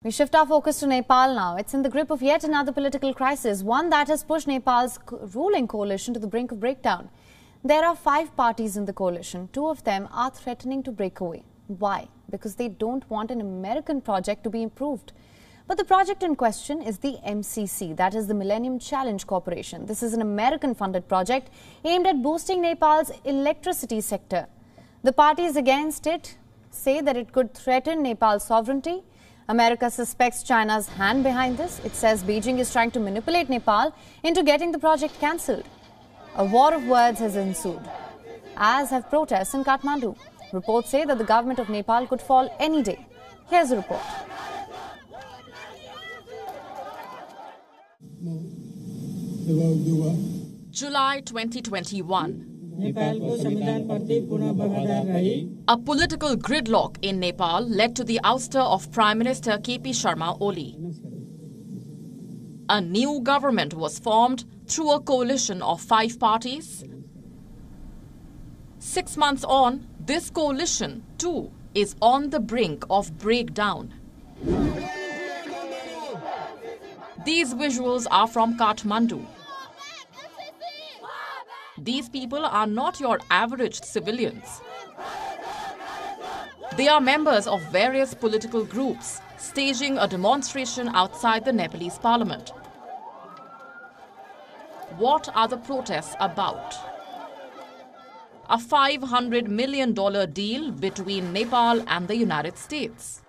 We shift our focus to Nepal now. It's in the grip of yet another political crisis, one that has pushed Nepal's ruling coalition to the brink of breakdown. There are 5 parties in the coalition. 2 of them are threatening to break away. Why? Because they don't want an American project to be improved. But the project in question is the MCC, that is the Millennium Challenge Corporation. This is an American-funded project aimed at boosting Nepal's electricity sector. The parties against it say that it could threaten Nepal's sovereignty. America suspects China's hand behind this. It says Beijing is trying to manipulate Nepal into getting the project cancelled. A war of words has ensued, as have protests in Kathmandu. Reports say that the government of Nepal could fall any day. Here's a report. July 2021. A political gridlock in Nepal led to the ouster of Prime Minister KP Sharma Oli. A new government was formed through a coalition of 5 parties. 6 months on, this coalition too is on the brink of breakdown. These visuals are from Kathmandu. These people are not your average civilians. They are members of various political groups staging a demonstration outside the Nepalese parliament. What are the protests about? A $500 million deal between Nepal and the United States.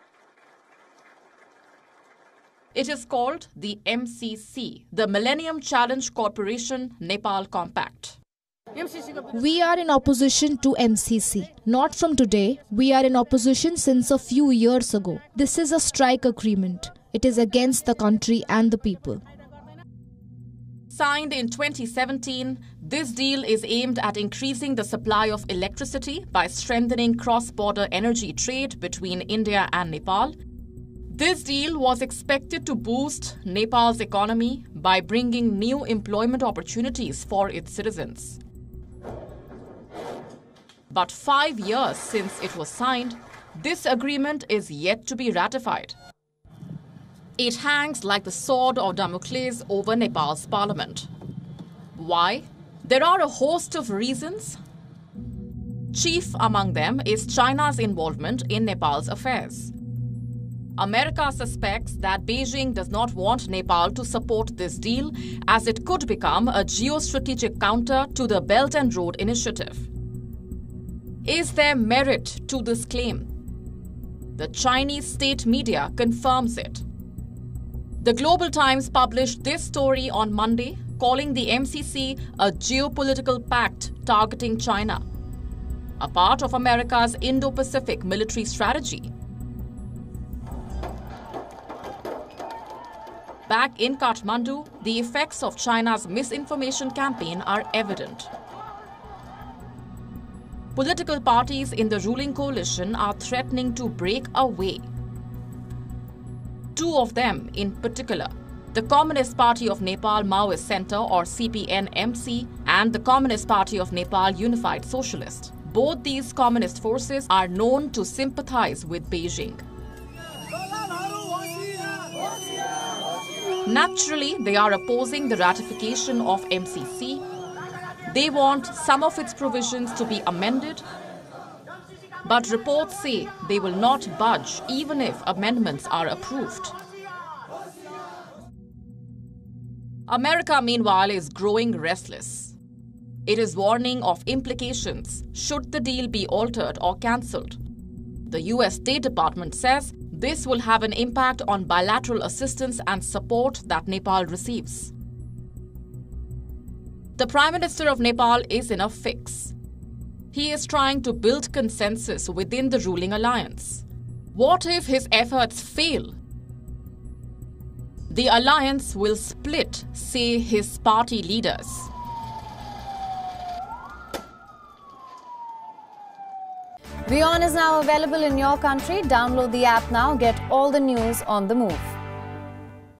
It is called the MCC, the Millennium Challenge Corporation Nepal Compact. We are in opposition to MCC. Not from today. We are in opposition since a few years ago. This is a strike agreement. It is against the country and the people. Signed in 2017, this deal is aimed at increasing the supply of electricity by strengthening cross-border energy trade between India and Nepal. This deal was expected to boost Nepal's economy by bringing new employment opportunities for its citizens. But 5 years since it was signed, this agreement is yet to be ratified. It hangs like the sword of Damocles over Nepal's parliament. Why? There are a host of reasons. Chief among them is China's involvement in Nepal's affairs. America suspects that Beijing does not want Nepal to support this deal, as it could become a geostrategic counter to the Belt and Road Initiative. Is there merit to this claim? The Chinese state media confirms it. The Global Times published this story on Monday, calling the MCC a geopolitical pact targeting China, a part of America's Indo-Pacific military strategy. Back in Kathmandu, the effects of China's misinformation campaign are evident. Political parties in the ruling coalition are threatening to break away. 2 of them in particular, the Communist Party of Nepal Maoist Centre or CPN-MC and the Communist Party of Nepal Unified Socialist. Both these communist forces are known to sympathize with Beijing. Naturally, they are opposing the ratification of MCC. They want some of its provisions to be amended, but reports say they will not budge even if amendments are approved. America, meanwhile, is growing restless. It is warning of implications should the deal be altered or cancelled. The US State Department says this will have an impact on bilateral assistance and support that Nepal receives. The Prime Minister of Nepal is in a fix. He is trying to build consensus within the ruling alliance. What if his efforts fail? The alliance will split, say his party leaders. WION is now available in your country. Download the app now. Get all the news on the move.